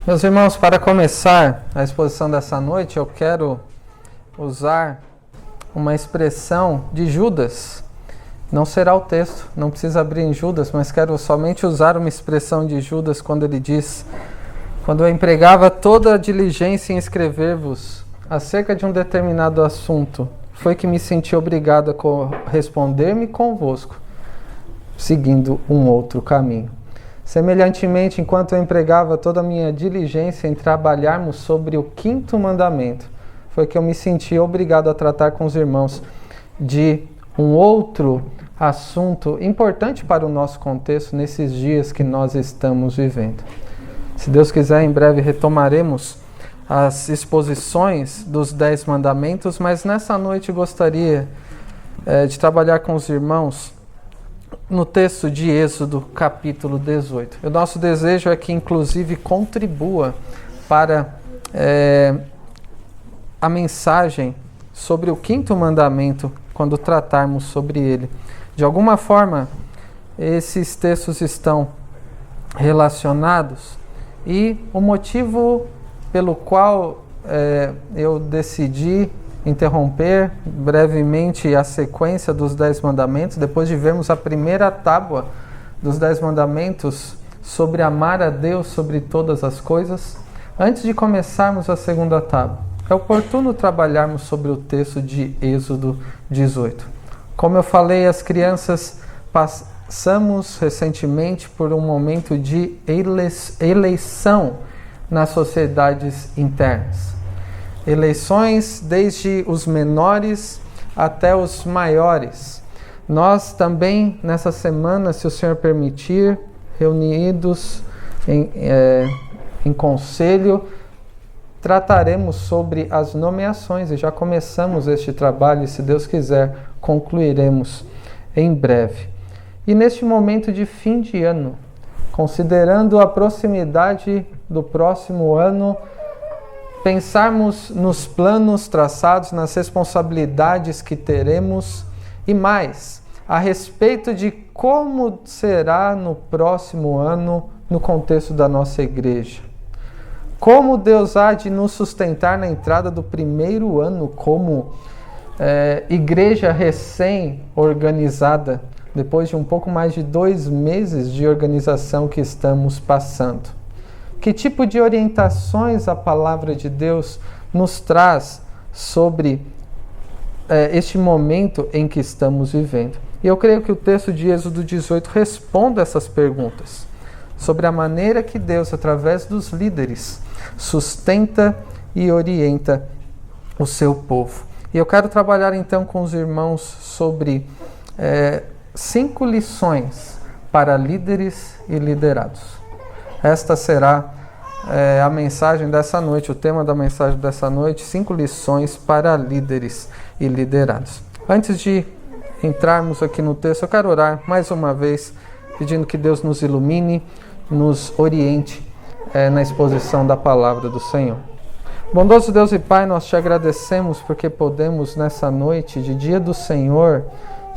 Meus irmãos, para começar a exposição dessa noite, eu quero usar uma expressão de Judas. Não será o texto, não precisa abrir em Judas, mas quero somente usar uma expressão de Judas quando ele diz: quando eu empregava toda a diligência em escrever-vos acerca de um determinado assunto, foi que me senti obrigado a corresponder-me convosco, seguindo um outro caminho. Semelhantemente, enquanto eu empregava toda a minha diligência em trabalharmos sobre o 5º mandamento, foi que eu me senti obrigado a tratar com os irmãos de um outro assunto importante para o nosso contexto nesses dias que nós estamos vivendo. Se Deus quiser, em breve retomaremos as exposições dos 10 mandamentos, mas nessa noite gostaria de trabalhar com os irmãos no texto de Êxodo, capítulo 18. O nosso desejo é que, inclusive, contribua para a mensagem sobre o 5º mandamento, quando tratarmos sobre ele. De alguma forma, esses textos estão relacionados, e o motivo pelo qual eu decidi interromper brevemente a sequência dos 10 mandamentos, depois de vermos a primeira tábua dos 10 mandamentos sobre amar a Deus sobre todas as coisas, antes de começarmos a segunda tábua, é oportuno trabalharmos sobre o texto de Êxodo 18. Como eu falei, as crianças passamos recentemente por um momento de eleição nas sociedades internas. Eleições desde os menores até os maiores. Nós também, nessa semana, se o Senhor permitir, reunidos em conselho, trataremos sobre as nomeações e já começamos este trabalho e, se Deus quiser, concluiremos em breve. E neste momento de fim de ano, considerando a proximidade do próximo ano, pensarmos nos planos traçados, nas responsabilidades que teremos e mais, a respeito de como será no próximo ano no contexto da nossa igreja. Como Deus há de nos sustentar na entrada do primeiro ano como igreja recém-organizada, depois de um pouco mais de 2 meses de organização que estamos passando. Que tipo de orientações a palavra de Deus nos traz sobre este momento em que estamos vivendo? E eu creio que o texto de Êxodo 18 responde a essas perguntas, sobre a maneira que Deus, através dos líderes, sustenta e orienta o seu povo. E eu quero trabalhar então com os irmãos sobre 5 lições para líderes e liderados. Esta será a mensagem dessa noite, o tema da mensagem dessa noite: 5 lições para líderes e liderados. Antes de entrarmos aqui no texto, eu quero orar mais uma vez, pedindo que Deus nos ilumine, nos oriente na exposição da palavra do Senhor. Bondoso Deus e Pai, nós te agradecemos porque podemos nessa noite de dia do Senhor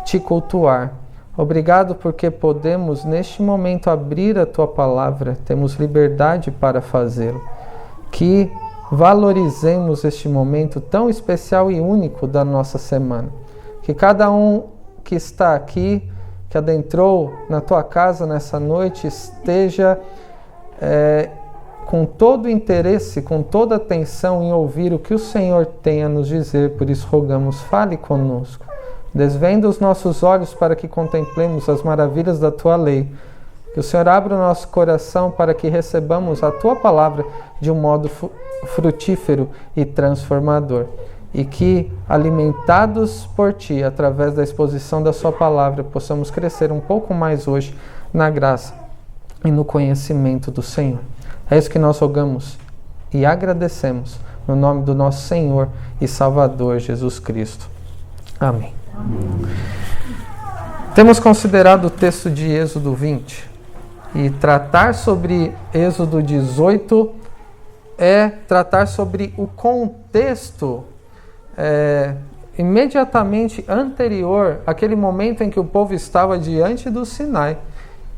te cultuar. Obrigado porque podemos neste momento abrir a tua palavra, temos liberdade para fazê-lo. Que valorizemos este momento tão especial e único da nossa semana. Que cada um que está aqui, que adentrou na tua casa nessa noite, esteja com todo o interesse, com toda a atenção em ouvir o que o Senhor tem a nos dizer. Por isso rogamos, fale conosco. Desvenda os nossos olhos para que contemplemos as maravilhas da tua lei. Que o Senhor abra o nosso coração para que recebamos a tua palavra de um modo frutífero e transformador. E que, alimentados por ti, através da exposição da sua palavra, possamos crescer um pouco mais hoje na graça e no conhecimento do Senhor. É isso que nós rogamos e agradecemos no nome do nosso Senhor e Salvador Jesus Cristo. Amém. Temos considerado o texto de Êxodo 20 e tratar sobre Êxodo 18 é tratar sobre o contexto imediatamente anterior àquele momento em que o povo estava diante do Sinai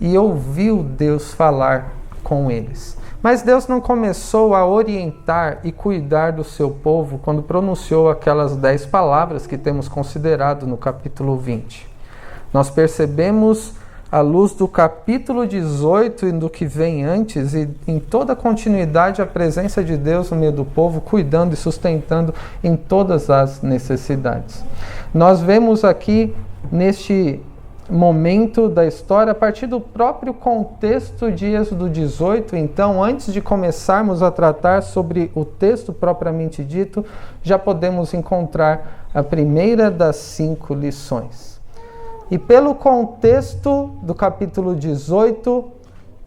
e ouviu Deus falar com eles. Mas Deus não começou a orientar e cuidar do seu povo quando pronunciou aquelas 10 palavras que temos considerado no capítulo 20. Nós percebemos, à luz do capítulo 18 e do que vem antes, e em toda a continuidade, a presença de Deus no meio do povo, cuidando e sustentando em todas as necessidades. Nós vemos aqui, neste momento da história, a partir do próprio contexto de Êxodo 18, então, antes de começarmos a tratar sobre o texto propriamente dito, já podemos encontrar a primeira das 5 lições. E pelo contexto do capítulo 18,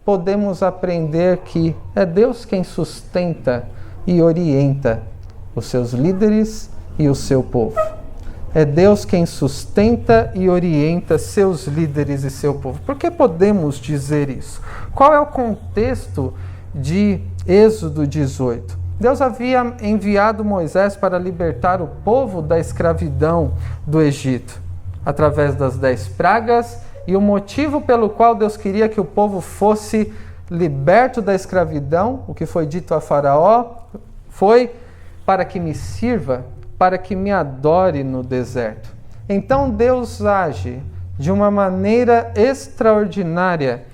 podemos aprender que é Deus quem sustenta e orienta os seus líderes e o seu povo. É Deus quem sustenta e orienta seus líderes e seu povo. Por que podemos dizer isso? Qual é o contexto de Êxodo 18? Deus havia enviado Moisés para libertar o povo da escravidão do Egito, através das 10 pragas, e o motivo pelo qual Deus queria que o povo fosse liberto da escravidão, o que foi dito a Faraó, foi para que me sirva, para que me adore no deserto. Então Deus age de uma maneira extraordinária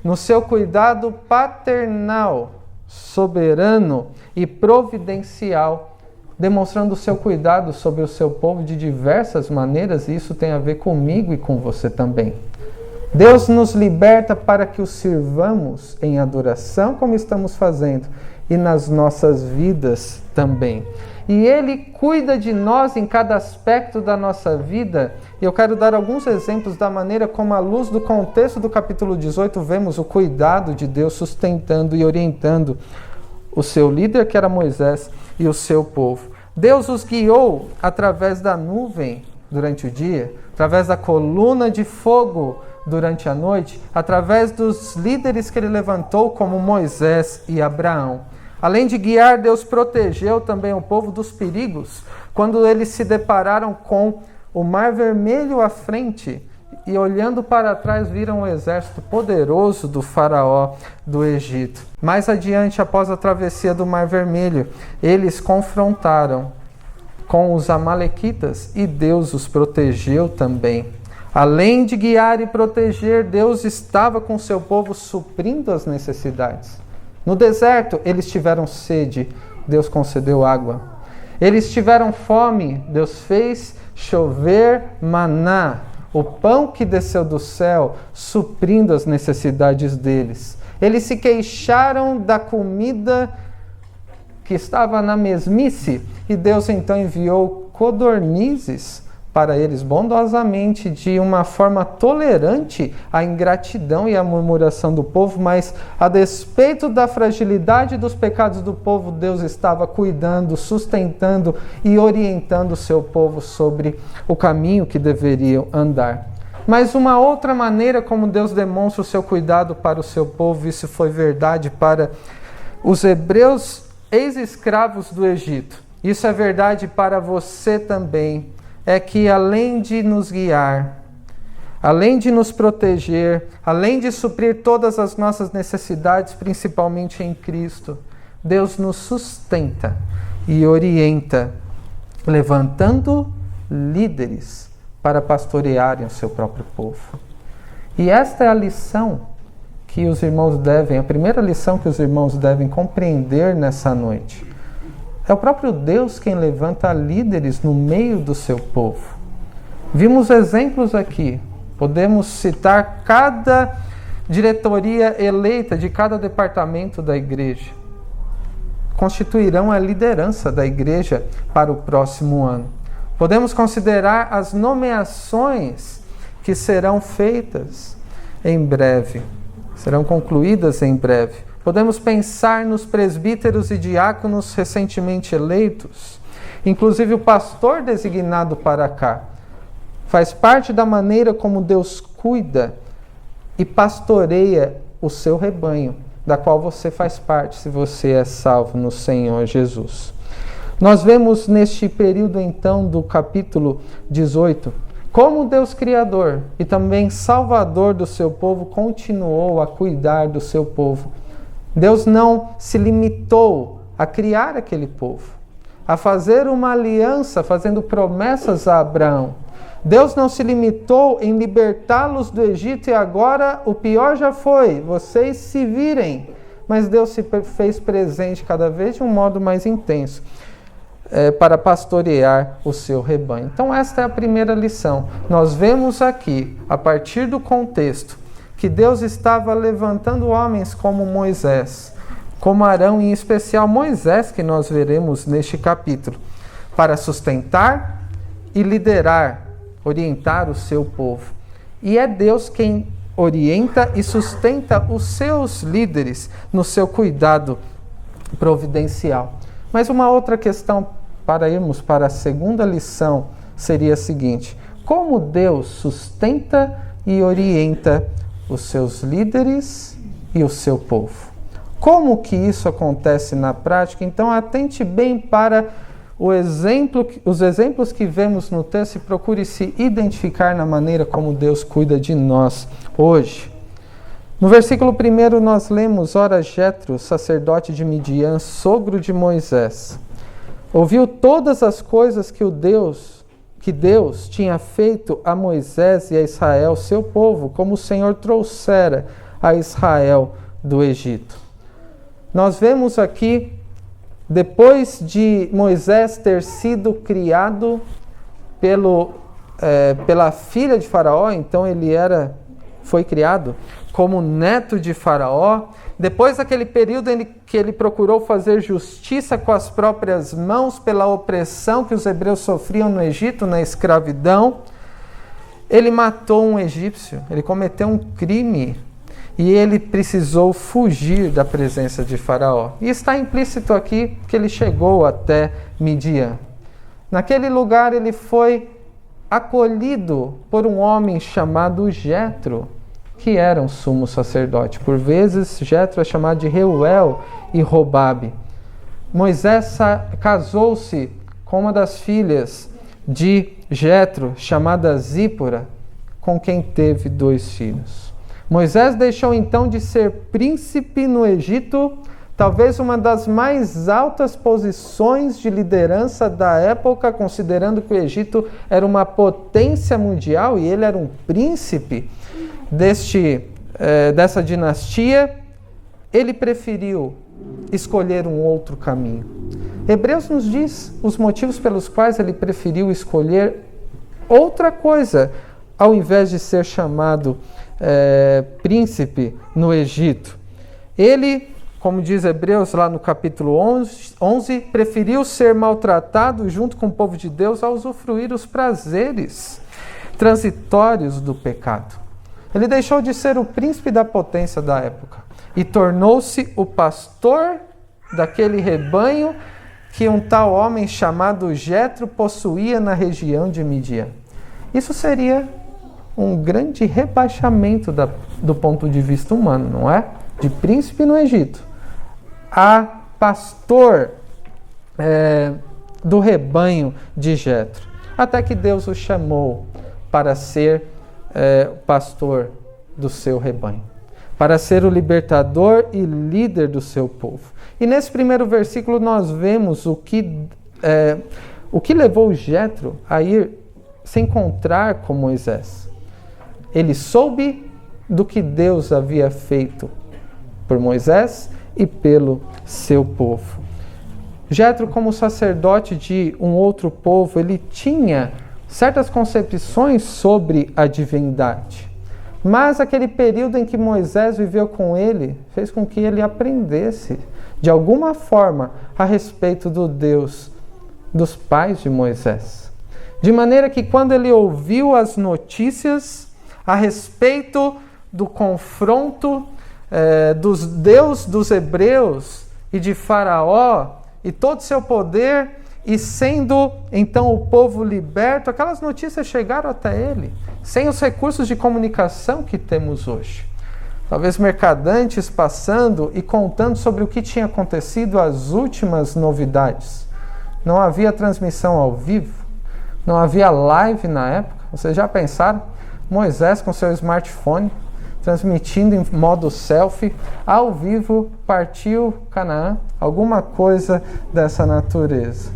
no seu cuidado paternal, soberano e providencial, demonstrando o seu cuidado sobre o seu povo de diversas maneiras, e isso tem a ver comigo e com você também. Deus nos liberta para que o sirvamos em adoração, como estamos fazendo, e nas nossas vidas também. E Ele cuida de nós em cada aspecto da nossa vida. E eu quero dar alguns exemplos da maneira como, à luz do contexto do capítulo 18, vemos o cuidado de Deus sustentando e orientando o seu líder, que era Moisés, e o seu povo. Deus os guiou através da nuvem durante o dia, através da coluna de fogo durante a noite, através dos líderes que Ele levantou, como Moisés e Abraão. Além de guiar, Deus protegeu também o povo dos perigos, quando eles se depararam com o Mar Vermelho à frente e, olhando para trás, viram o exército poderoso do faraó do Egito. Mais adiante, após a travessia do Mar Vermelho, eles confrontaram com os amalequitas e Deus os protegeu também. Além de guiar e proteger, Deus estava com seu povo suprindo as necessidades. No deserto, eles tiveram sede, Deus concedeu água. Eles tiveram fome, Deus fez chover maná, o pão que desceu do céu, suprindo as necessidades deles. Eles se queixaram da comida que estava na mesmice, e Deus então enviou codornizes para eles bondosamente, de uma forma tolerante à ingratidão e à murmuração do povo, mas a despeito da fragilidade dos pecados do povo, Deus estava cuidando, sustentando e orientando o seu povo sobre o caminho que deveriam andar. Mas uma outra maneira como Deus demonstra o seu cuidado para o seu povo, isso foi verdade para os hebreus ex-escravos do Egito, isso é verdade para você também, é que além de nos guiar, além de nos proteger, além de suprir todas as nossas necessidades, principalmente em Cristo, Deus nos sustenta e orienta, levantando líderes para pastorearem o seu próprio povo. E esta é a lição que os irmãos devem, a primeira lição que os irmãos devem compreender nessa noite. É o próprio Deus quem levanta líderes no meio do seu povo. Vimos exemplos aqui. Podemos citar cada diretoria eleita de cada departamento da igreja. Constituirão a liderança da igreja para o próximo ano. Podemos considerar as nomeações que serão feitas em breve. Serão concluídas em breve. Podemos pensar nos presbíteros e diáconos recentemente eleitos, inclusive o pastor designado para cá. Faz parte da maneira como Deus cuida e pastoreia o seu rebanho, da qual você faz parte, se você é salvo no Senhor Jesus. Nós vemos neste período, então, do capítulo 18, como Deus Criador e também Salvador do seu povo continuou a cuidar do seu povo, Deus não se limitou a criar aquele povo, a fazer uma aliança, fazendo promessas a Abraão. Deus não se limitou em libertá-los do Egito e agora o pior já foi, vocês se virem. Mas Deus se fez presente cada vez de um modo mais intenso para pastorear o seu rebanho. Então esta é a primeira lição. Nós vemos aqui, a partir do contexto, que Deus estava levantando homens como Moisés, como Arão, em especial Moisés, que nós veremos neste capítulo, para sustentar e liderar, orientar o seu povo. E é Deus quem orienta e sustenta os seus líderes no seu cuidado providencial. Mas uma outra questão para irmos para a segunda lição seria a seguinte: como Deus sustenta e orienta os seus líderes e o seu povo? Como que isso acontece na prática? Então atente bem para os exemplos que vemos no texto e procure se identificar na maneira como Deus cuida de nós hoje. No versículo 1 nós lemos: Ora, Jetro, sacerdote de Midian, sogro de Moisés, ouviu todas as coisas que Deus tinha feito a Moisés e a Israel, seu povo, como o Senhor trouxera a Israel do Egito. Nós vemos aqui, depois de Moisés ter sido criado pela filha de Faraó, então ele foi criado como neto de Faraó. Depois daquele período em que ele procurou fazer justiça com as próprias mãos pela opressão que os hebreus sofriam no Egito, na escravidão, ele matou um egípcio, ele cometeu um crime e ele precisou fugir da presença de Faraó. E está implícito aqui que ele chegou até Midian. Naquele lugar ele foi acolhido por um homem chamado Jetro, que era um sumo sacerdote. Por vezes, Jetro é chamado de Reuel e Robabe. Moisés casou-se com uma das filhas de Jetro, chamada Zípora, com quem teve 2 filhos. Moisés deixou então de ser príncipe no Egito, talvez uma das mais altas posições de liderança da época, considerando que o Egito era uma potência mundial e ele era um príncipe dessa dinastia. Ele preferiu escolher um outro caminho. Hebreus nos diz os motivos pelos quais ele preferiu escolher outra coisa, ao invés de ser chamado príncipe no Egito. Ele, como diz Hebreus lá no capítulo 11, preferiu ser maltratado junto com o povo de Deus a usufruir os prazeres transitórios do pecado. Ele deixou de ser o príncipe da potência da época e tornou-se o pastor daquele rebanho que um tal homem chamado Jetro possuía na região de Midian. Isso seria um grande rebaixamento do ponto de vista humano, não é? De príncipe no Egito a pastor do rebanho de Jetro. Até que Deus o chamou para ser pastor do seu rebanho, para ser o libertador e líder do seu povo. E nesse primeiro versículo nós vemos o que levou Jetro a ir se encontrar com Moisés. Ele soube do que Deus havia feito por Moisés e pelo seu povo. Jetro, como sacerdote de um outro povo, ele tinha certas concepções sobre a divindade. Mas aquele período em que Moisés viveu com ele fez com que ele aprendesse, de alguma forma, a respeito do Deus dos pais de Moisés. De maneira que quando ele ouviu as notícias a respeito do confronto dos Deus dos hebreus e de Faraó e todo o seu poder, e sendo então o povo liberto, aquelas notícias chegaram até ele, sem os recursos de comunicação que temos hoje. Talvez mercadantes passando e contando sobre o que tinha acontecido, as últimas novidades. Não havia transmissão ao vivo, não havia live na época. Vocês já pensaram? Moisés com seu smartphone, transmitindo em modo selfie, ao vivo, partiu Canaã, alguma coisa dessa natureza.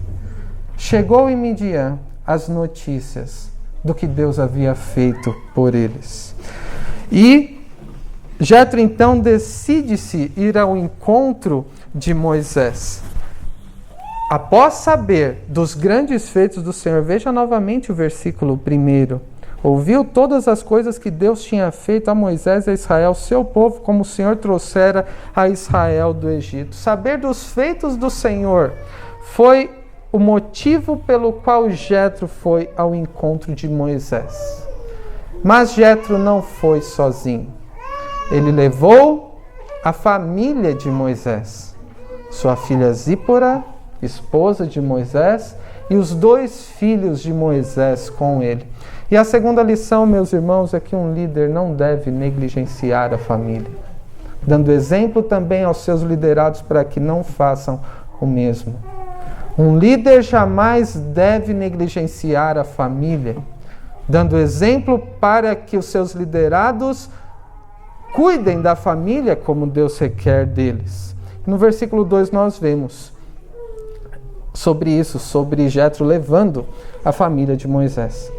Chegou em Midian as notícias do que Deus havia feito por eles. E Jetro então decide-se ir ao encontro de Moisés. Após saber dos grandes feitos do Senhor, veja novamente o versículo 1. Ouviu todas as coisas que Deus tinha feito a Moisés e a Israel, seu povo, como o Senhor trouxera a Israel do Egito. Saber dos feitos do Senhor foi o motivo pelo qual Jetro foi ao encontro de Moisés. Mas Jetro não foi sozinho. Ele levou a família de Moisés, sua filha Zípora, esposa de Moisés, e os 2 filhos de Moisés com ele. E a segunda lição, meus irmãos, é que um líder não deve negligenciar a família, dando exemplo também aos seus liderados para que não façam o mesmo. Um líder jamais deve negligenciar a família, dando exemplo para que os seus liderados cuidem da família como Deus requer deles. No versículo 2 nós vemos sobre isso, sobre Jetro levando a família de Moisés.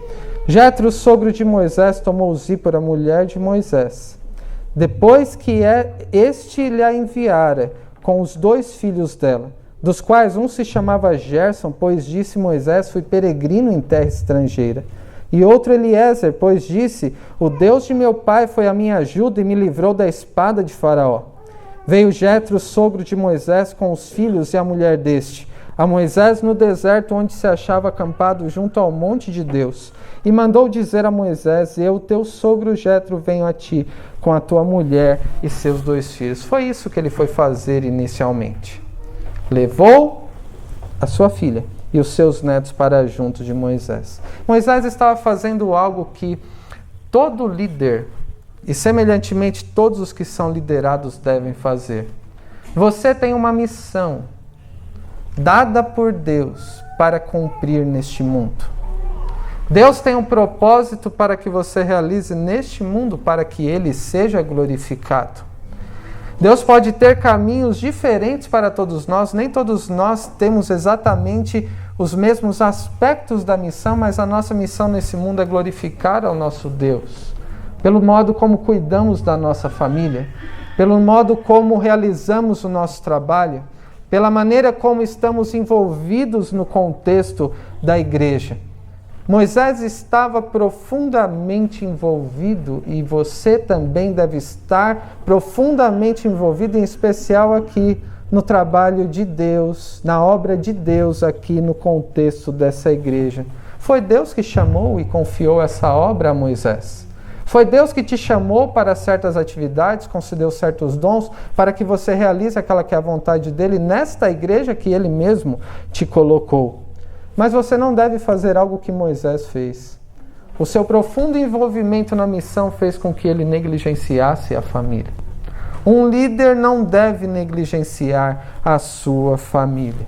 Jetro, sogro de Moisés, tomou Zípora, mulher de Moisés, depois que este lhe a enviara com os 2 filhos dela, dos quais um se chamava Gerson, pois disse Moisés, fui peregrino em terra estrangeira. E outro Eliezer, pois disse, o Deus de meu pai foi a minha ajuda e me livrou da espada de Faraó. Veio Jetro, sogro de Moisés, com os filhos e a mulher deste, a Moisés no deserto onde se achava acampado junto ao monte de Deus, e mandou dizer a Moisés, eu, teu sogro Jetro, venho a ti, com a tua mulher e seus 2 filhos. Foi isso que ele foi fazer inicialmente. Levou a sua filha e os seus netos para junto de Moisés. Moisés estava fazendo algo que todo líder, e semelhantemente todos os que são liderados devem fazer. Você tem uma missão dada por Deus para cumprir neste mundo. Deus tem um propósito para que você realize neste mundo para que Ele seja glorificado. Deus pode ter caminhos diferentes para todos nós, nem todos nós temos exatamente os mesmos aspectos da missão, mas a nossa missão nesse mundo é glorificar ao nosso Deus, pelo modo como cuidamos da nossa família, pelo modo como realizamos o nosso trabalho, pela maneira como estamos envolvidos no contexto da igreja. Moisés estava profundamente envolvido e você também deve estar profundamente envolvido, em especial aqui no trabalho de Deus, na obra de Deus aqui no contexto dessa igreja. Foi Deus que chamou e confiou essa obra a Moisés. Foi Deus que te chamou para certas atividades, concedeu certos dons, para que você realize aquela que é a vontade dele nesta igreja que ele mesmo te colocou. Mas você não deve fazer algo que Moisés fez. O seu profundo envolvimento na missão fez com que ele negligenciasse a família. Um líder não deve negligenciar a sua família.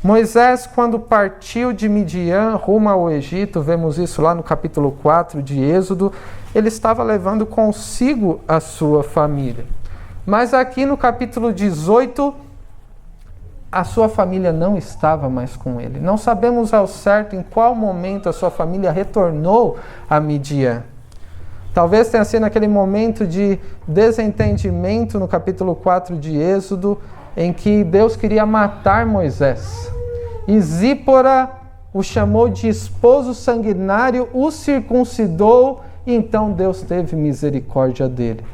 Moisés, quando partiu de Midian rumo ao Egito, vemos isso lá no capítulo 4 de Êxodo, ele estava levando consigo a sua família. Mas aqui no capítulo 18, a sua família não estava mais com ele. Não sabemos ao certo em qual momento a sua família retornou a Midian. Talvez tenha sido naquele momento de desentendimento no capítulo 4 de Êxodo, em que Deus queria matar Moisés. E Zípora o chamou de esposo sanguinário, o circuncidou, e então Deus teve misericórdia dele.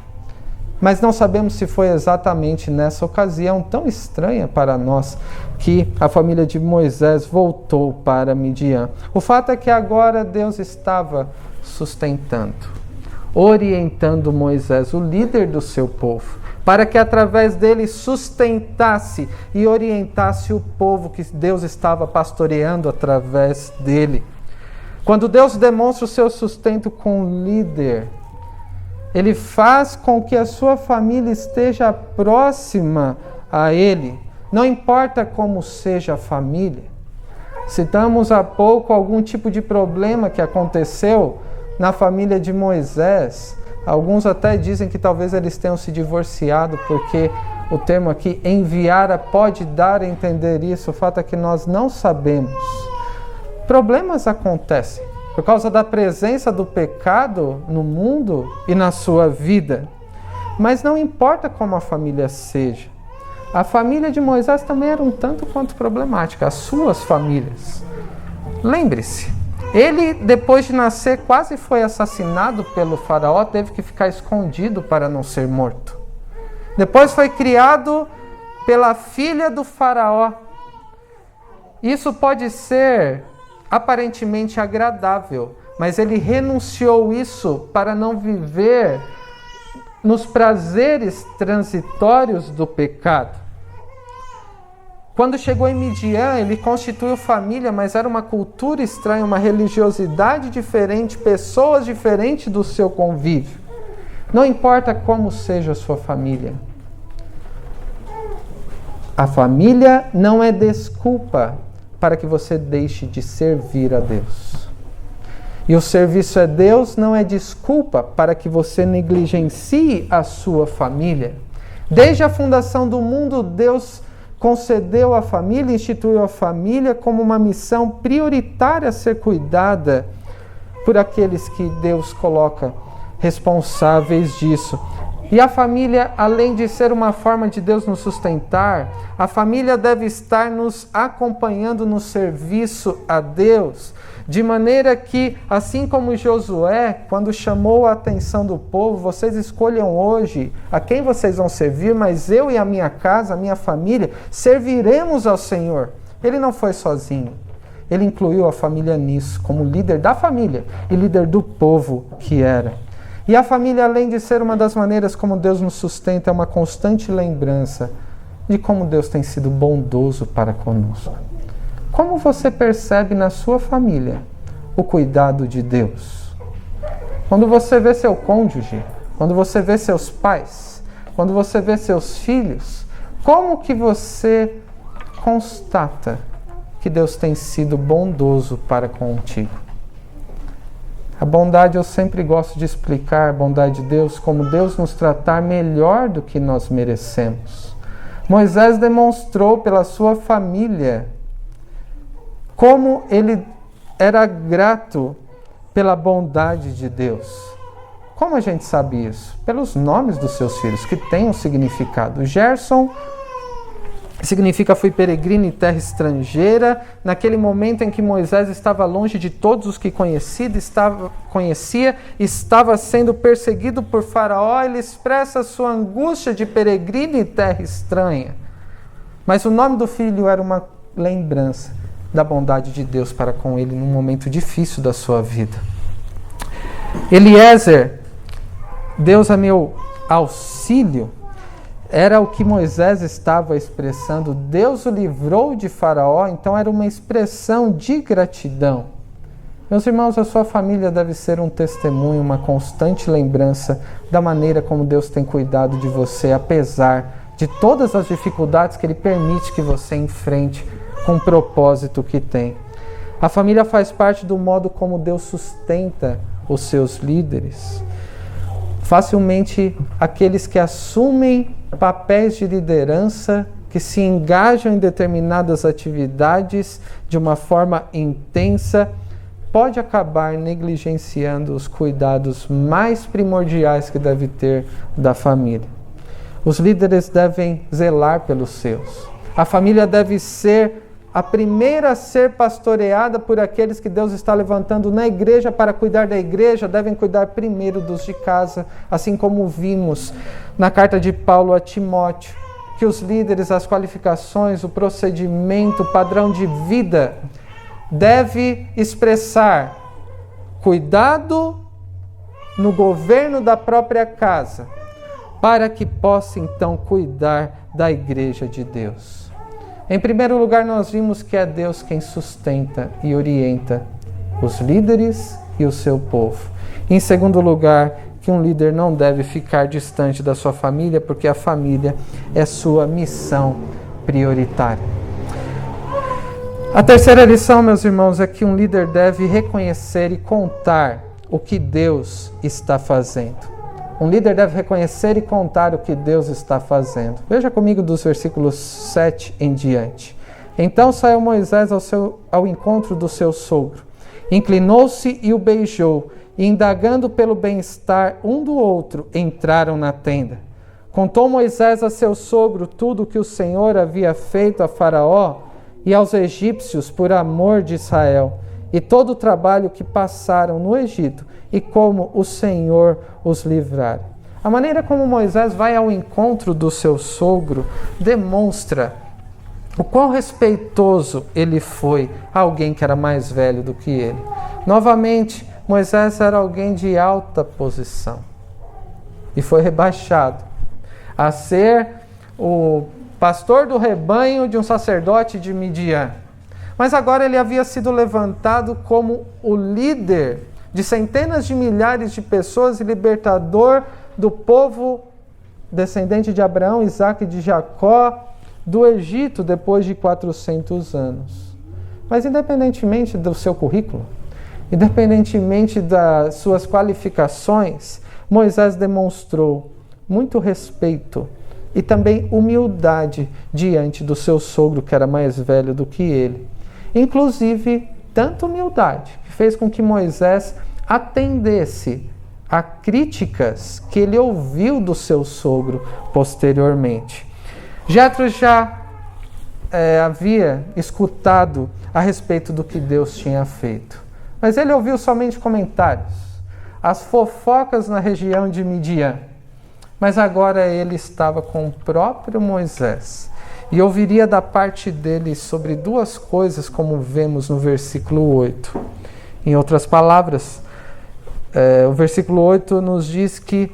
Mas não sabemos se foi exatamente nessa ocasião tão estranha para nós que a família de Moisés voltou para Midian. O fato é que agora Deus estava sustentando, orientando Moisés, o líder do seu povo, para que através dele sustentasse e orientasse o povo que Deus estava pastoreando através dele. Quando Deus demonstra o seu sustento com o líder, Ele faz com que a sua família esteja próxima a Ele. Não importa como seja a família. Citamos há pouco algum tipo de problema que aconteceu na família de Moisés. Alguns até dizem que talvez eles tenham se divorciado, porque o termo aqui, enviara, pode dar a entender isso. O fato é que nós não sabemos. Problemas acontecem por causa da presença do pecado no mundo e na sua vida. Mas não importa como a família seja. A família de Moisés também era um tanto quanto problemática, as suas famílias. Lembre-se, ele, depois de nascer, quase foi assassinado pelo faraó, teve que ficar escondido para não ser morto. Depois foi criado pela filha do faraó. Isso pode ser aparentemente agradável, mas ele renunciou isso para não viver nos prazeres transitórios do pecado. Quando chegou em Midian, ele constituiu família, mas era uma cultura estranha, uma religiosidade diferente, pessoas diferentes do seu convívio. Não importa como seja a sua família. A família não é desculpa para que você deixe de servir a Deus. E o serviço a Deus não é desculpa para que você negligencie a sua família. Desde a fundação do mundo, Deus concedeu a família, instituiu a família como uma missão prioritária a ser cuidada por aqueles que Deus coloca responsáveis disso. E a família, além de ser uma forma de Deus nos sustentar, a família deve estar nos acompanhando no serviço a Deus, de maneira que, assim como Josué, quando chamou a atenção do povo, vocês escolham hoje a quem vocês vão servir, mas eu e a minha casa, a minha família, serviremos ao Senhor. Ele não foi sozinho. Ele incluiu a família nisso, como líder da família e líder do povo que era. E a família, além de ser uma das maneiras como Deus nos sustenta, é uma constante lembrança de como Deus tem sido bondoso para conosco. Como você percebe na sua família o cuidado de Deus? Quando você vê seu cônjuge, quando você vê seus pais, quando você vê seus filhos, como que você constata que Deus tem sido bondoso para contigo? A bondade, eu sempre gosto de explicar a bondade de Deus como Deus nos tratar melhor do que nós merecemos. Moisés demonstrou pela sua família como ele era grato pela bondade de Deus. Como a gente sabe isso? Pelos nomes dos seus filhos, que têm um significado. Gerson significa fui peregrino em terra estrangeira. Naquele momento em que Moisés estava longe de todos os que conhecia, estava sendo perseguido por Faraó, ele expressa sua angústia de peregrino em terra estranha. Mas o nome do filho era uma lembrança da bondade de Deus para com ele num momento difícil da sua vida. Eliezer, Deus é meu auxílio, era o que Moisés estava expressando. Deus o livrou de Faraó, então era uma expressão de gratidão. Meus irmãos, a sua família deve ser um testemunho, uma constante lembrança da maneira como Deus tem cuidado de você, apesar de todas as dificuldades que Ele permite que você enfrente com o propósito que tem. A família faz parte do modo como Deus sustenta os seus líderes. Facilmente, aqueles que assumem papéis de liderança, que se engajam em determinadas atividades de uma forma intensa, pode acabar negligenciando os cuidados mais primordiais que deve ter da família. Os líderes devem zelar pelos seus. A família deve ser a primeira a ser pastoreada por aqueles que Deus está levantando na igreja para cuidar da igreja, devem cuidar primeiro dos de casa, assim como vimos na carta de Paulo a Timóteo, que os líderes, as qualificações, o procedimento, o padrão de vida deve expressar cuidado no governo da própria casa, para que possa então cuidar da igreja de Deus. Em primeiro lugar, nós vimos que é Deus quem sustenta e orienta os líderes e o seu povo. Em segundo lugar, que um líder não deve ficar distante da sua família, porque a família é sua missão prioritária. A terceira lição, meus irmãos, é que um líder deve reconhecer e contar o que Deus está fazendo. Um líder deve reconhecer e contar o que Deus está fazendo. Veja comigo dos versículos 7 em diante. Então saiu Moisés ao encontro do seu sogro. Inclinou-se e o beijou, e indagando pelo bem-estar um do outro, entraram na tenda. Contou Moisés a seu sogro tudo o que o Senhor havia feito a Faraó e aos egípcios por amor de Israel, e todo o trabalho que passaram no Egito, e como o Senhor os livrara. A maneira como Moisés vai ao encontro do seu sogro demonstra o quão respeitoso ele foi a alguém que era mais velho do que ele. Novamente, Moisés era alguém de alta posição e foi rebaixado a ser o pastor do rebanho de um sacerdote de Midian. Mas agora ele havia sido levantado como o líder de centenas de milhares de pessoas e libertador do povo descendente de Abraão, Isaque e de Jacó, do Egito depois de 400 anos. Mas independentemente do seu currículo, independentemente das suas qualificações, Moisés demonstrou muito respeito e também humildade diante do seu sogro, que era mais velho do que ele. Inclusive, tanta humildade que fez com que Moisés atendesse a críticas que ele ouviu do seu sogro posteriormente. Jetro já havia escutado a respeito do que Deus tinha feito, mas ele ouviu somente comentários, as fofocas na região de Midian. Mas agora ele estava com o próprio Moisés e ouviria da parte dele sobre duas coisas, como vemos no versículo 8. Em outras palavras, o versículo 8 nos diz que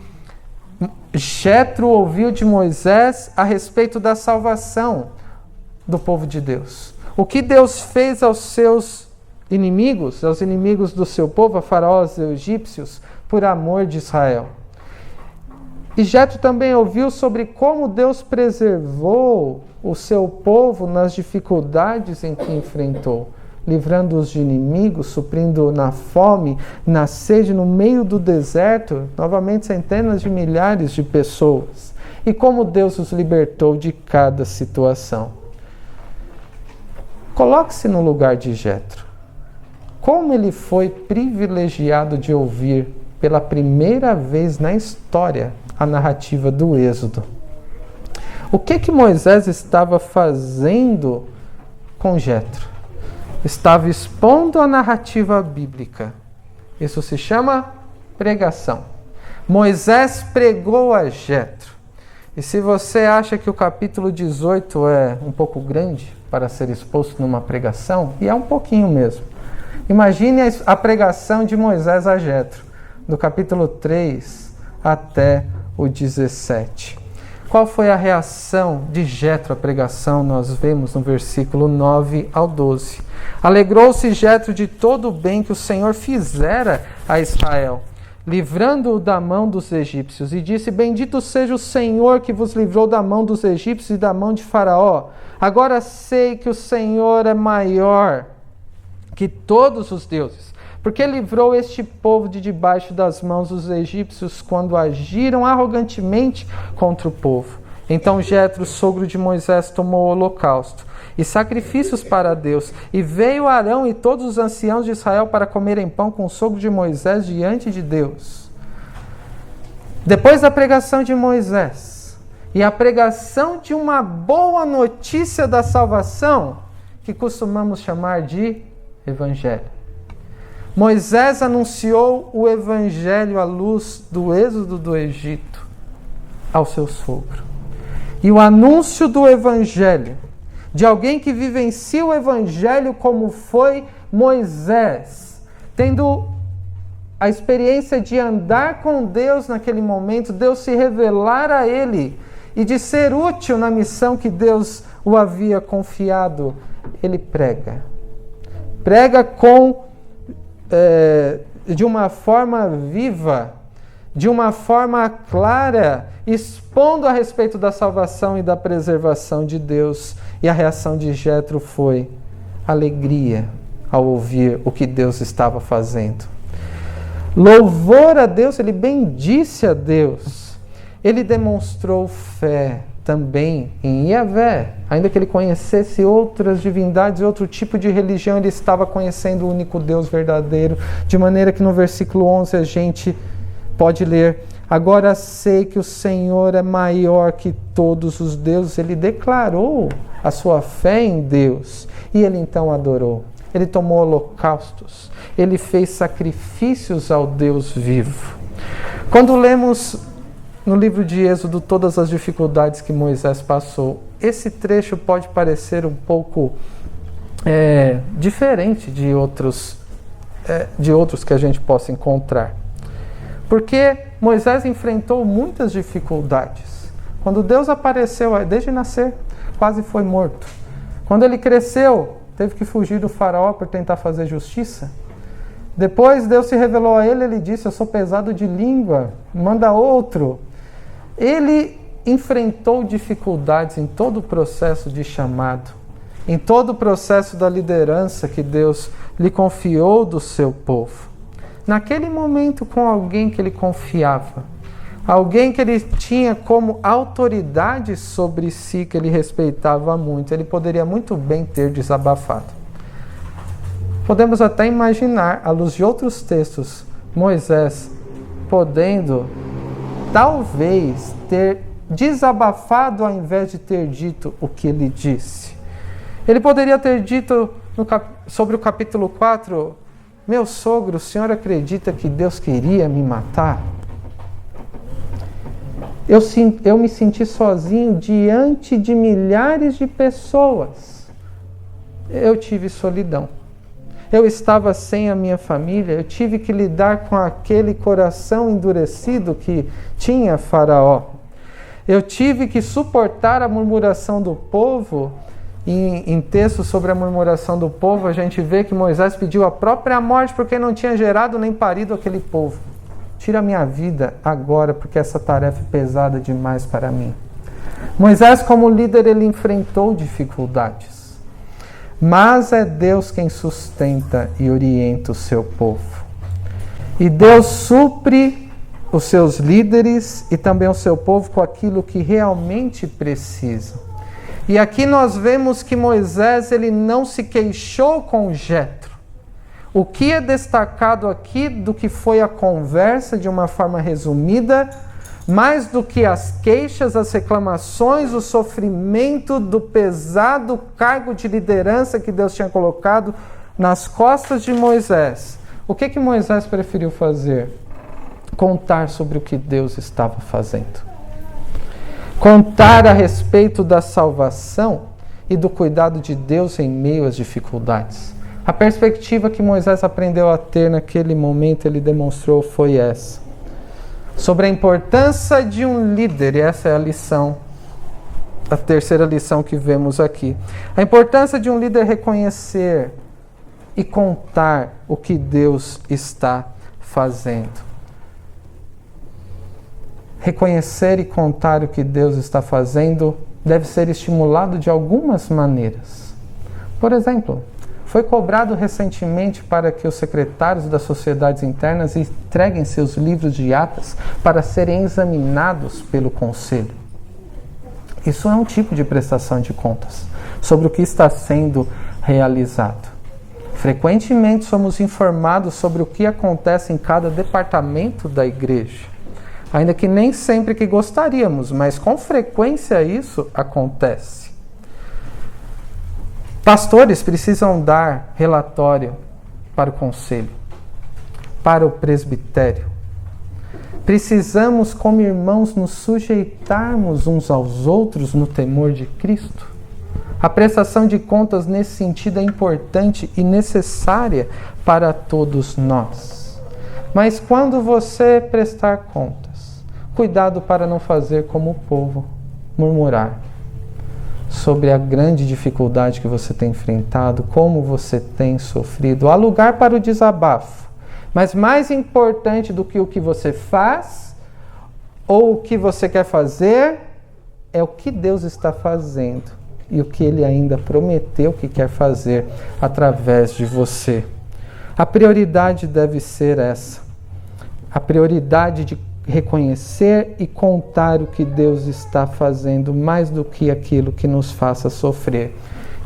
Jetro ouviu de Moisés a respeito da salvação do povo de Deus. O que Deus fez aos seus inimigos, aos inimigos do seu povo, a Faraó, aos egípcios, por amor de Israel. E Jetro também ouviu sobre como Deus preservou o seu povo nas dificuldades em que enfrentou, livrando-os de inimigos, suprindo na fome, na sede, no meio do deserto, novamente centenas de milhares de pessoas. E como Deus os libertou de cada situação. Coloque-se no lugar de Jetro. Como ele foi privilegiado de ouvir pela primeira vez na história a narrativa do Êxodo. O que Moisés estava fazendo com Jetro? Estava expondo a narrativa bíblica. Isso se chama pregação. Moisés pregou a Jetro. E se você acha que o capítulo 18 é um pouco grande para ser exposto numa pregação, e é um pouquinho mesmo, imagine a pregação de Moisés a Jetro, do capítulo 3 até o 17. Qual foi a reação de Jetro à pregação? Nós vemos no versículo 9 ao 12. Alegrou-se Jetro de todo o bem que o Senhor fizera a Israel, livrando-o da mão dos egípcios, e disse: Bendito seja o Senhor que vos livrou da mão dos egípcios e da mão de Faraó. Agora sei que o Senhor é maior que todos os deuses, porque livrou este povo de debaixo das mãos dos egípcios quando agiram arrogantemente contra o povo. Então Jetro, sogro de Moisés, tomou o holocausto e sacrifícios para Deus, e veio Arão e todos os anciãos de Israel para comerem pão com o sogro de Moisés diante de Deus. Depois da pregação de Moisés e a pregação de uma boa notícia da salvação, que costumamos chamar de Evangelho, Moisés anunciou o Evangelho à luz do êxodo do Egito ao seu sogro. E o anúncio do Evangelho, de alguém que vivencia o Evangelho como foi Moisés, tendo a experiência de andar com Deus naquele momento, Deus se revelar a ele e de ser útil na missão que Deus o havia confiado, ele prega. Prega de uma forma viva, de uma forma clara, expondo a respeito da salvação e da preservação de Deus. E a reação de Jetro foi alegria ao ouvir o que Deus estava fazendo. louvor a Deus, ele bendisse a Deus. Ele demonstrou fé também em Yahvé. Ainda que ele conhecesse outras divindades, outro tipo de religião, ele estava conhecendo o único Deus verdadeiro. De maneira que no versículo 11 a gente pode ler: agora sei que o Senhor é maior que todos os deuses. Ele declarou a sua fé em Deus e ele então adorou. Ele tomou holocaustos, ele fez sacrifícios ao Deus vivo. Quando lemos no livro de Êxodo todas as dificuldades que Moisés passou, esse trecho pode parecer um pouco diferente de outros que a gente possa encontrar. Porque Moisés enfrentou muitas dificuldades. Quando Deus apareceu, desde nascer, quase foi morto. Quando ele cresceu, teve que fugir do faraó por tentar fazer justiça. Depois Deus se revelou a ele, ele disse: eu sou pesado de língua, manda outro. Ele enfrentou dificuldades em todo o processo de chamado, em todo o processo da liderança que Deus lhe confiou do seu povo. Naquele momento, com alguém que ele confiava, alguém que ele tinha como autoridade sobre si, que ele respeitava muito, ele poderia muito bem ter desabafado. Podemos até imaginar, à luz de outros textos, Moisés podendo, talvez, ter desabafado ao invés de ter dito o que ele disse. Ele poderia ter dito sobre o capítulo 4, meu sogro, o senhor acredita que Deus queria me matar? Eu me senti sozinho diante de milhares de pessoas. Eu tive solidão. Eu estava sem a minha família. Eu tive que lidar com aquele coração endurecido que tinha Faraó. Eu tive que suportar a murmuração do povo. Em textos sobre a murmuração do povo, a gente vê que Moisés pediu a própria morte porque não tinha gerado nem parido aquele povo. Tira a minha vida agora, porque essa tarefa é pesada demais para mim. Moisés, como líder, ele enfrentou dificuldades. Mas é Deus quem sustenta e orienta o seu povo. E Deus supre os seus líderes e também o seu povo com aquilo que realmente precisam. E aqui nós vemos que Moisés ele não se queixou com Jetro. O que é destacado aqui do que foi a conversa de uma forma resumida, mais do que as queixas, as reclamações, o sofrimento do pesado cargo de liderança que Deus tinha colocado nas costas de Moisés. O que Moisés preferiu fazer? Contar sobre o que Deus estava fazendo. Contar a respeito da salvação e do cuidado de Deus em meio às dificuldades. A perspectiva que Moisés aprendeu a ter naquele momento, ele demonstrou, foi essa. Sobre a importância de um líder, e essa é a lição, a terceira lição que vemos aqui. A importância de um líder reconhecer e contar o que Deus está fazendo. Reconhecer e contar o que Deus está fazendo deve ser estimulado de algumas maneiras. Por exemplo, foi cobrado recentemente para que os secretários das sociedades internas entreguem seus livros de atas para serem examinados pelo conselho. Isso é um tipo de prestação de contas sobre o que está sendo realizado. Frequentemente somos informados sobre o que acontece em cada departamento da igreja. Ainda que nem sempre que gostaríamos, mas com frequência isso acontece. Pastores precisam dar relatório para o conselho, para o presbitério. Precisamos, como irmãos, nos sujeitarmos uns aos outros no temor de Cristo. A prestação de contas nesse sentido é importante e necessária para todos nós. Mas quando você prestar contas, cuidado para não fazer como o povo, murmurar sobre a grande dificuldade que você tem enfrentado, como você tem sofrido. Há lugar para o desabafo, mas mais importante do que o que você faz ou o que você quer fazer é o que Deus está fazendo e o que Ele ainda prometeu que quer fazer através de você. A prioridade deve ser essa. a prioridade de reconhecer e contar o que Deus está fazendo, mais do que aquilo que nos faça sofrer.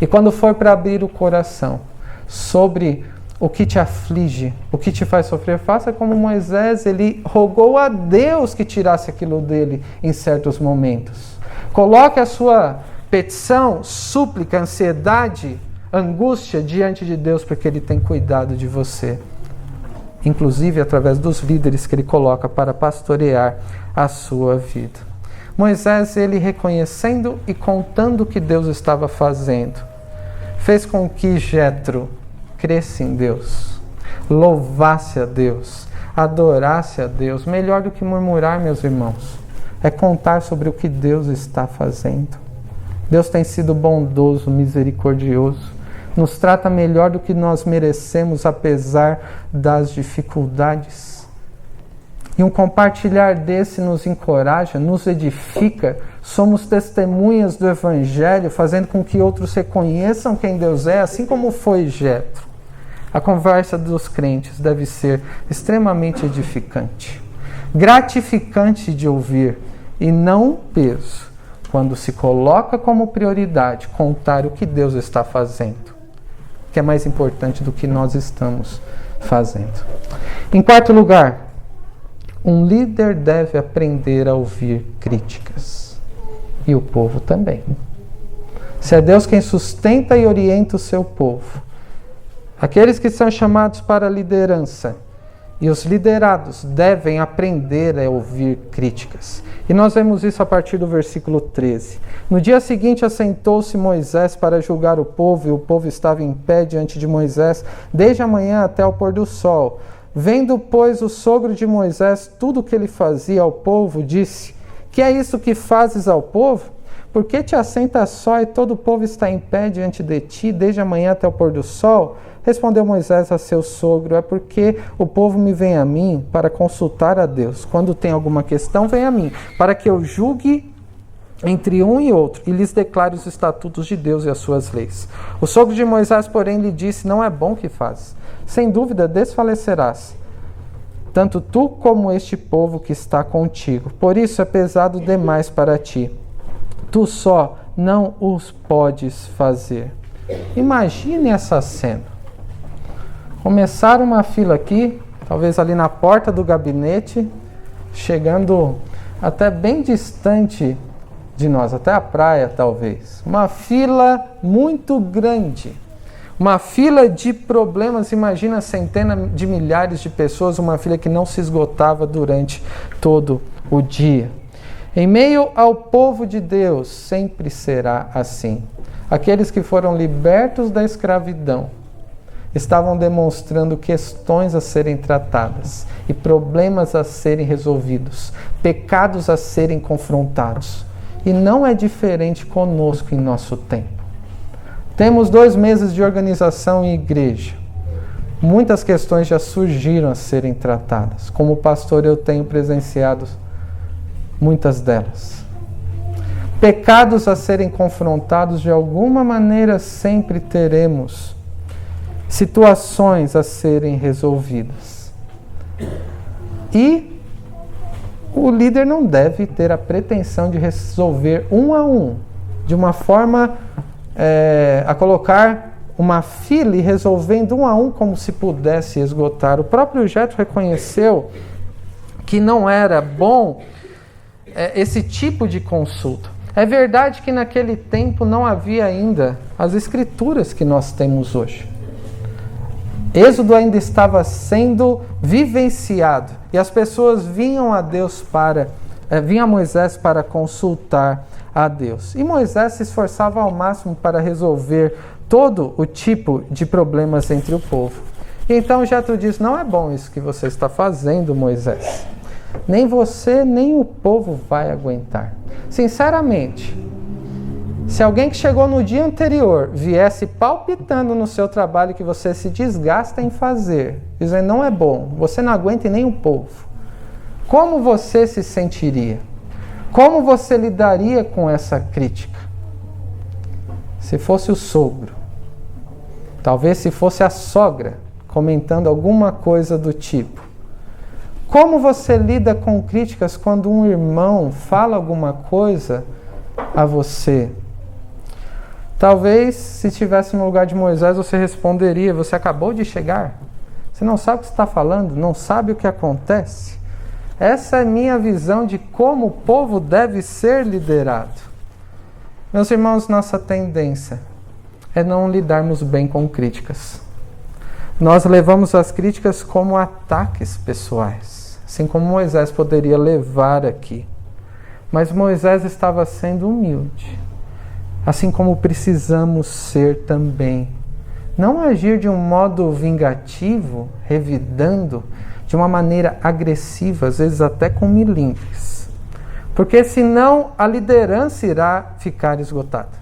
E quando for para abrir o coração sobre o que te aflige, o que te faz sofrer, faça como Moisés, ele rogou a Deus que tirasse aquilo dele em certos momentos. Coloque a sua petição, súplica, ansiedade, angústia diante de Deus, porque Ele tem cuidado de você. Inclusive através dos líderes que Ele coloca para pastorear a sua vida. Moisés, ele reconhecendo e contando o que Deus estava fazendo, fez com que Jétro cresce em Deus, louvasse a Deus, adorasse a Deus. Melhor do que murmurar, meus irmãos, é contar sobre o que Deus está fazendo. Deus tem sido bondoso, misericordioso, nos trata melhor do que nós merecemos, apesar das dificuldades. E um compartilhar desse nos encoraja, nos edifica. Somos testemunhas do Evangelho, fazendo com que outros reconheçam quem Deus é, assim como foi Jétro. A conversa dos crentes deve ser extremamente edificante, gratificante de ouvir e não peso, quando se coloca como prioridade contar o que Deus está fazendo, que é mais importante do que nós estamos fazendo. Em quarto lugar, um líder deve aprender a ouvir críticas. E o povo também. Se é Deus quem sustenta e orienta o seu povo, aqueles que são chamados para a liderança e os liderados devem aprender a ouvir críticas. E nós vemos isso a partir do versículo 13. No dia seguinte assentou-se Moisés para julgar o povo, e o povo estava em pé diante de Moisés, desde a manhã até o pôr do sol. Vendo, pois, o sogro de Moisés tudo o que ele fazia ao povo, disse: que é isso que fazes ao povo? Por que te assentas só e todo o povo está em pé diante de ti, desde a manhã até o pôr do sol? Respondeu Moisés a seu sogro: é porque o povo me vem a mim para consultar a Deus. Quando tem alguma questão, vem a mim, para que eu julgue entre um e outro, e lhes declare os estatutos de Deus e as suas leis. O sogro de Moisés, porém, lhe disse: não é bom que fazes. Sem dúvida desfalecerás, tanto tu como este povo que está contigo. Por isso é pesado demais para ti. Tu só não os podes fazer. Imagine essa cena. Começar uma fila aqui, talvez ali na porta do gabinete, chegando até bem distante de nós, até a praia talvez. Uma fila muito grande. Uma fila de problemas, imagina centenas de milhares de pessoas, uma fila que não se esgotava durante todo o dia. Em meio ao povo de Deus, sempre será assim. Aqueles que foram libertos da escravidão estavam demonstrando questões a serem tratadas e problemas a serem resolvidos, pecados a serem confrontados. E não é diferente conosco em nosso tempo. Temos 2 meses de organização em igreja. Muitas questões já surgiram a serem tratadas. Como pastor, eu tenho presenciado muitas delas. Pecados a serem confrontados, de alguma maneira sempre teremos situações a serem resolvidas. E o líder não deve ter a pretensão de resolver um a um, de uma forma a colocar uma fila e resolvendo um a um como se pudesse esgotar. O próprio Jétro reconheceu que não era bom esse tipo de consulta. É verdade que naquele tempo não havia ainda as escrituras que nós temos hoje. Êxodo ainda estava sendo vivenciado e as pessoas vinham a Moisés para consultar a Deus. E Moisés se esforçava ao máximo para resolver todo o tipo de problemas entre o povo. E então Jétro diz: não é bom isso que você está fazendo, Moisés. Nem você, nem o povo vai aguentar. Sinceramente, se alguém que chegou no dia anterior viesse palpitando no seu trabalho que você se desgasta em fazer, dizendo não é bom, você não aguenta nem o povo, como você se sentiria? Como você lidaria com essa crítica? Se fosse o sogro, talvez se fosse a sogra comentando alguma coisa do tipo, Como você lida com críticas quando um irmão fala alguma coisa a você? Talvez, se estivesse no lugar de Moisés, você responderia: você acabou de chegar, você não sabe o que está falando, não sabe o que acontece. Essa é a minha visão de como o povo deve ser liderado. Meus irmãos, nossa tendência é não lidarmos bem com críticas. Nós levamos as críticas como ataques pessoais, assim como Moisés poderia levar aqui. Mas Moisés estava sendo humilde, assim como precisamos ser também. Não agir de um modo vingativo, revidando, de uma maneira agressiva, às vezes até com milindres. Porque senão a liderança irá ficar esgotada.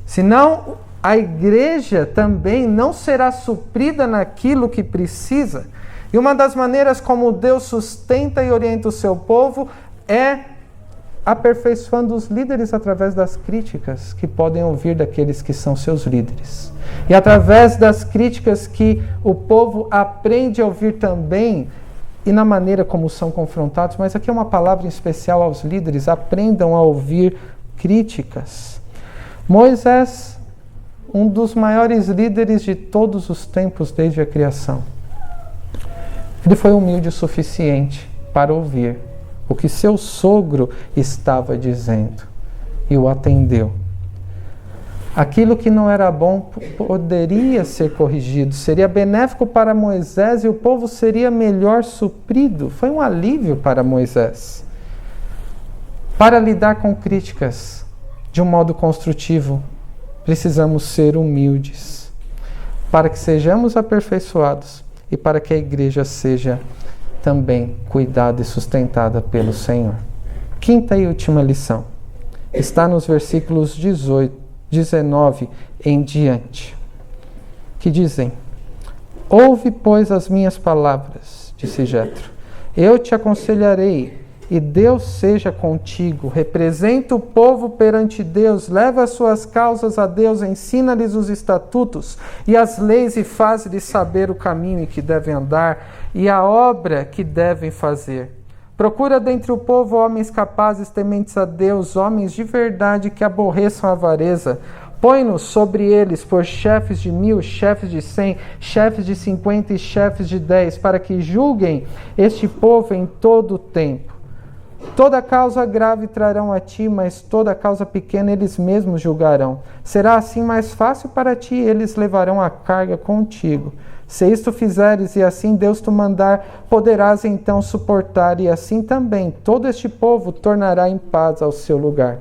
Senão a igreja também não será suprida naquilo que precisa. E uma das maneiras como Deus sustenta e orienta o seu povo é aperfeiçoando os líderes através das críticas que podem ouvir daqueles que são seus líderes. E através das críticas que o povo aprende a ouvir também, e na maneira como são confrontados, mas aqui é uma palavra em especial aos líderes: aprendam a ouvir críticas. Moisés, um dos maiores líderes de todos os tempos desde a criação, ele foi humilde o suficiente para ouvir o que seu sogro estava dizendo e o atendeu. Aquilo que não era bom poderia ser corrigido, seria benéfico para Moisés e o povo seria melhor suprido. Foi um alívio para Moisés. Para lidar com críticas de um modo construtivo, precisamos ser humildes, para que sejamos aperfeiçoados e para que a igreja seja também cuidada e sustentada pelo Senhor. Quinta e última lição está nos versículos 19 em diante, que dizem: ouve, pois, as minhas palavras, disse Jetro, eu te aconselharei, e Deus seja contigo. Representa o povo perante Deus, leva as suas causas a Deus, ensina-lhes os estatutos e as leis e faz-lhes saber o caminho em que devem andar e a obra que devem fazer. Procura dentre o povo homens capazes, tementes a Deus, homens de verdade que aborreçam a avareza. Põe-nos sobre eles por chefes de 1000, chefes de 100, chefes de 50 e chefes de 10, para que julguem este povo em todo o tempo. Toda causa grave trarão a ti, mas toda causa pequena eles mesmos julgarão. Será assim mais fácil para ti, eles levarão a carga contigo. Se isto fizeres e assim Deus te mandar, poderás então suportar, e assim também todo este povo tornará em paz ao seu lugar.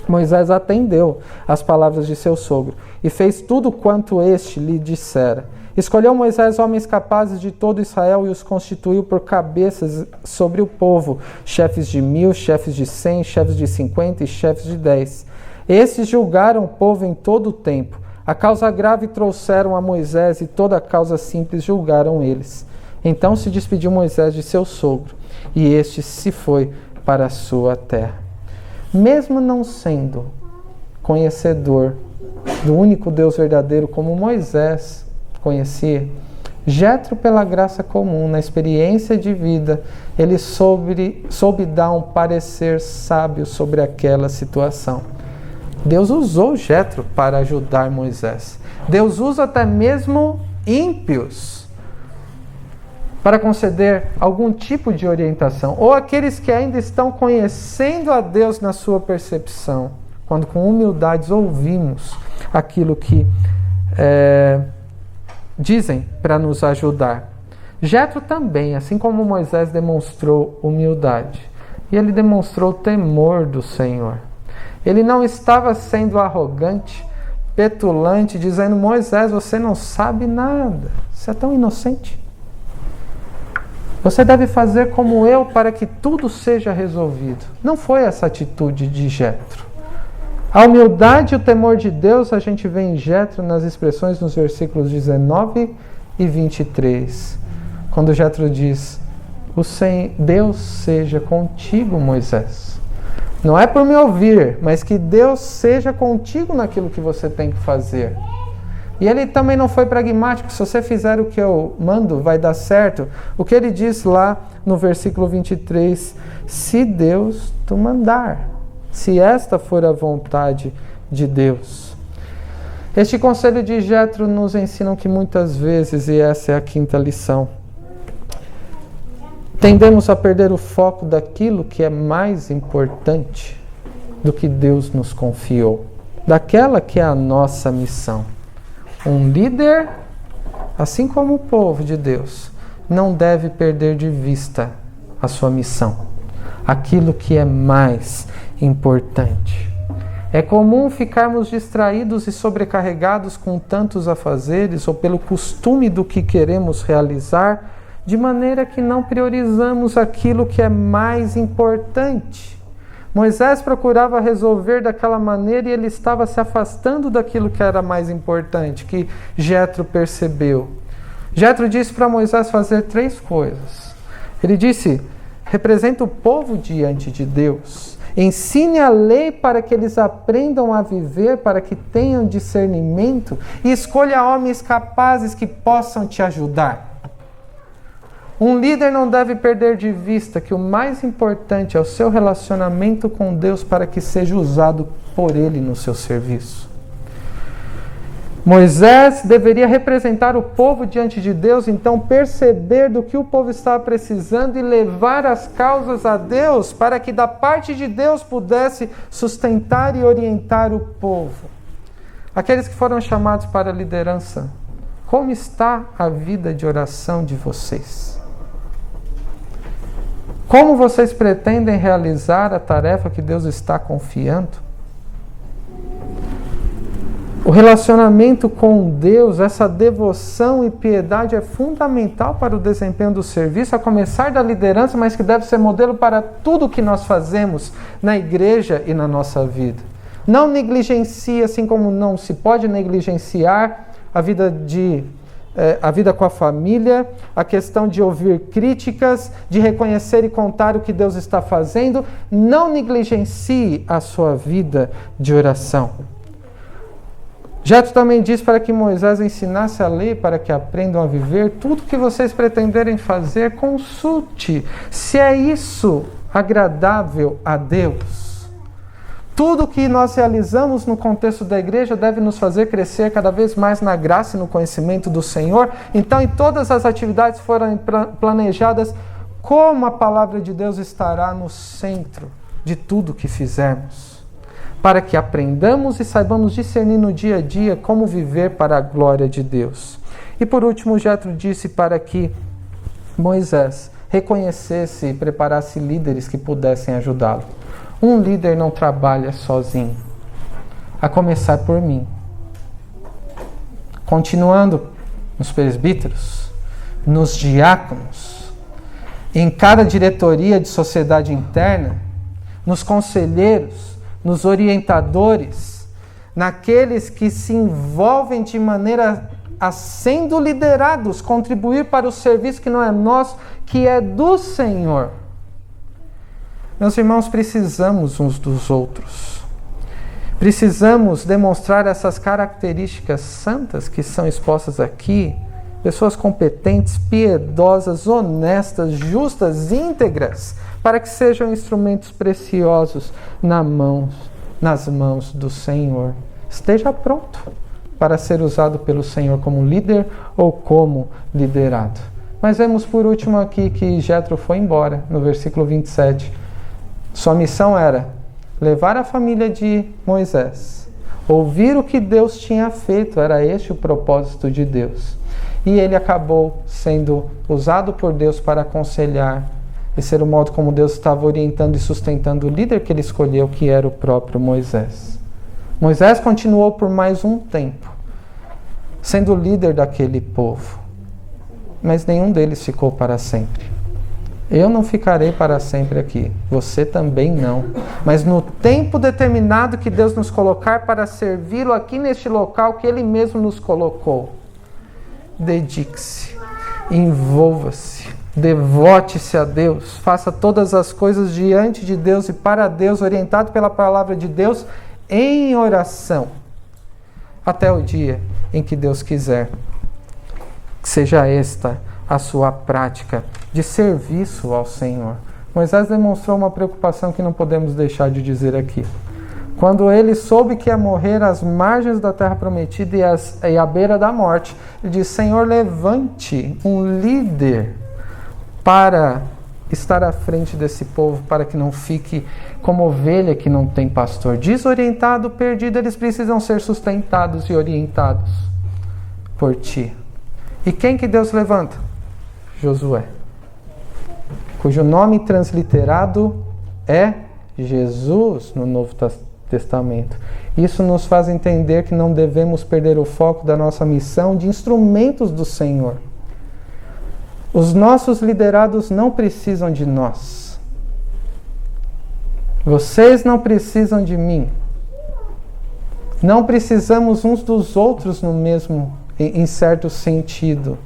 Moisés atendeu às palavras de seu sogro e fez tudo quanto este lhe dissera. Escolheu Moisés homens capazes de todo Israel e os constituiu por cabeças sobre o povo, chefes de 1000, chefes de 100, chefes de 50 e chefes de 10. Estes julgaram o povo em todo o tempo. A causa grave trouxeram a Moisés e toda a causa simples julgaram eles. Então se despediu Moisés de seu sogro e este se foi para a sua terra. Mesmo não sendo conhecedor do único Deus verdadeiro como Moisés conhecia, Jetro, pela graça comum, na experiência de vida, ele soube dar um parecer sábio sobre aquela situação. Deus usou Jetro para ajudar Moisés. Deus usa até mesmo ímpios para conceder algum tipo de orientação, ou aqueles que ainda estão conhecendo a Deus na sua percepção, quando com humildade ouvimos aquilo que dizem para nos ajudar. Jetro também, assim como Moisés, demonstrou humildade. E ele demonstrou temor do Senhor. Ele não estava sendo arrogante, petulante, dizendo: Moisés, você não sabe nada. Você é tão inocente. Você deve fazer como eu para que tudo seja resolvido. Não foi essa atitude de Jetro. A humildade e o temor de Deus a gente vê em Jetro nas expressões nos versículos 19 e 23. Quando Jetro diz: Deus seja contigo, Moisés. Não é por me ouvir, mas que Deus seja contigo naquilo que você tem que fazer. E ele também não foi pragmático, se você fizer o que eu mando, vai dar certo. O que ele diz lá no versículo 23, se Deus te mandar, se esta for a vontade de Deus. Este conselho de Jétro nos ensina que muitas vezes, e essa é a quinta lição, tendemos a perder o foco daquilo que é mais importante do que Deus nos confiou, daquela que é a nossa missão. Um líder, assim como o povo de Deus, não deve perder de vista a sua missão, aquilo que é mais importante. É comum ficarmos distraídos e sobrecarregados com tantos afazeres ou pelo costume do que queremos realizar, de maneira que não priorizamos aquilo que é mais importante. Moisés procurava resolver daquela maneira e ele estava se afastando daquilo que era mais importante, que Jétro percebeu. Jétro disse para Moisés fazer 3 coisas. Ele disse: representa o povo diante de Deus. Ensine a lei para que eles aprendam a viver, para que tenham discernimento, e escolha homens capazes que possam te ajudar. Um líder não deve perder de vista que o mais importante é o seu relacionamento com Deus para que seja usado por Ele no seu serviço. Moisés deveria representar o povo diante de Deus, então perceber do que o povo estava precisando e levar as causas a Deus para que da parte de Deus pudesse sustentar e orientar o povo. Aqueles que foram chamados para a liderança, como está a vida de oração de vocês? Como vocês pretendem realizar a tarefa que Deus está confiando? O relacionamento com Deus, essa devoção e piedade é fundamental para o desempenho do serviço, a começar da liderança, mas que deve ser modelo para tudo que nós fazemos na igreja e na nossa vida. Não negligencie, assim como não se pode negligenciar a vida com a família, a questão de ouvir críticas, de reconhecer e contar o que Deus está fazendo. Não negligencie a sua vida de oração. Jétro também diz para que Moisés ensinasse a lei para que aprendam a viver. Tudo que vocês pretenderem fazer, consulte se é isso agradável a Deus. Tudo que nós realizamos no contexto da igreja deve nos fazer crescer cada vez mais na graça e no conhecimento do Senhor. Então, em todas as atividades foram planejadas, como a palavra de Deus estará no centro de tudo que fizermos, para que aprendamos e saibamos discernir no dia a dia como viver para a glória de Deus. E por último, Jétro disse para que Moisés reconhecesse e preparasse líderes que pudessem ajudá-lo. Um líder não trabalha sozinho, a começar por mim. Continuando nos presbíteros, nos diáconos, em cada diretoria de sociedade interna, nos conselheiros, nos orientadores, naqueles que se envolvem de maneira a, sendo liderados, contribuir para o serviço que não é nosso, que é do Senhor. Meus irmãos, precisamos uns dos outros. Precisamos demonstrar essas características santas que são expostas aqui. Pessoas competentes, piedosas, honestas, justas, íntegras, para que sejam instrumentos preciosos nas mãos do Senhor. Esteja pronto para ser usado pelo Senhor como líder ou como liderado. Mas vemos por último aqui que Jétro foi embora, no versículo 27. Sua missão era levar a família de Moisés, ouvir o que Deus tinha feito, era este o propósito de Deus. E ele acabou sendo usado por Deus para aconselhar e ser o modo como Deus estava orientando e sustentando o líder que ele escolheu, que era o próprio Moisés. Moisés continuou por mais um tempo, sendo o líder daquele povo, mas nenhum deles ficou para sempre. Eu não ficarei para sempre aqui, você também não. Mas no tempo determinado que Deus nos colocar para servi-lo aqui neste local que Ele mesmo nos colocou, dedique-se, envolva-se, devote-se a Deus, faça todas as coisas diante de Deus e para Deus, orientado pela palavra de Deus, em oração. até o dia em que Deus quiser. Que seja esta a sua prática de serviço ao Senhor. Moisés demonstrou uma preocupação que não podemos deixar de dizer aqui. Quando ele soube que ia morrer às margens da terra prometida e à beira da morte, ele disse: Senhor, levante um líder para estar à frente desse povo, para que não fique como ovelha que não tem pastor. Desorientado, perdido, eles precisam ser sustentados e orientados por ti. E quem que Deus levanta? Josué, cujo nome transliterado é Jesus no Novo Testamento. Isso nos faz entender que não devemos perder o foco da nossa missão de instrumentos do Senhor. Os nossos liderados não precisam de nós. Vocês não precisam de mim. Não precisamos uns dos outros em certo sentido.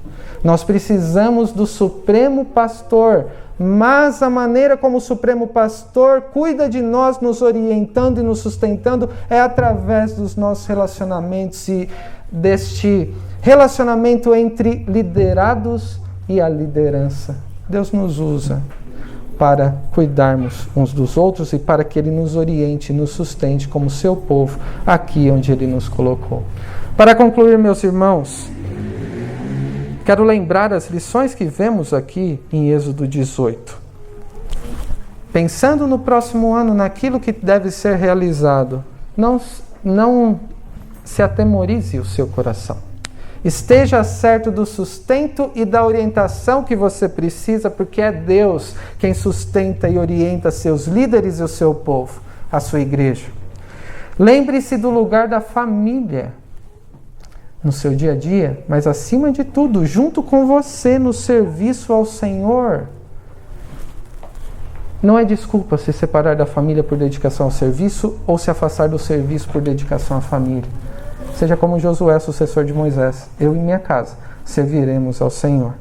Nós precisamos do Supremo Pastor, mas a maneira como o Supremo Pastor cuida de nós, nos orientando e nos sustentando, é através dos nossos relacionamentos e deste relacionamento entre liderados e a liderança. Deus nos usa para cuidarmos uns dos outros e para que Ele nos oriente e nos sustente como seu povo aqui onde Ele nos colocou. Para concluir, meus irmãos, quero lembrar as lições que vemos aqui em Êxodo 18. Pensando no próximo ano, naquilo que deve ser realizado, não se atemorize o seu coração. Esteja certo do sustento e da orientação que você precisa, porque é Deus quem sustenta e orienta seus líderes e o seu povo, a sua igreja. Lembre-se do lugar da família no seu dia a dia, mas acima de tudo, junto com você no serviço ao Senhor. Não é desculpa se separar da família por dedicação ao serviço ou se afastar do serviço por dedicação à família. Seja como Josué, sucessor de Moisés. Eu e minha casa serviremos ao Senhor.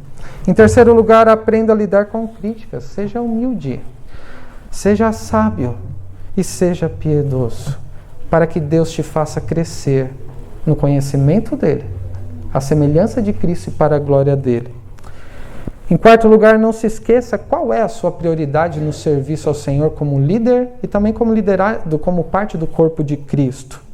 Em terceiro lugar, aprenda a lidar com críticas. Seja humilde, seja sábio e seja piedoso, para que Deus te faça crescer no conhecimento dEle, a semelhança de Cristo e para a glória dEle. Em quarto lugar, não se esqueça qual é a sua prioridade no serviço ao Senhor como líder e também como liderado, como parte do corpo de Cristo.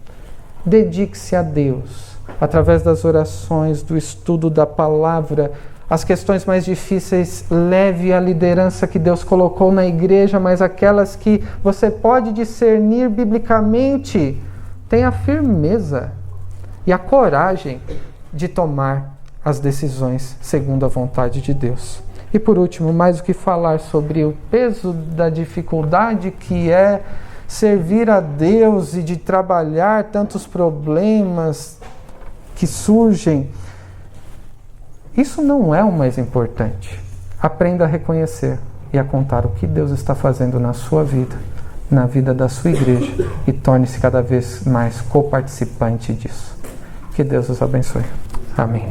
Dedique-se a Deus, através das orações, do estudo da palavra, as questões mais difíceis, leve a liderança que Deus colocou na igreja, mas aquelas que você pode discernir biblicamente, tenha firmeza e a coragem de tomar as decisões segundo a vontade de Deus. E por último, mais do que falar sobre o peso da dificuldade que é servir a Deus e de trabalhar tantos problemas que surgem, isso não é o mais importante. Aprenda a reconhecer e a contar o que Deus está fazendo na sua vida, na vida da sua igreja, e torne-se cada vez mais coparticipante disso. Que Deus os abençoe. Amém.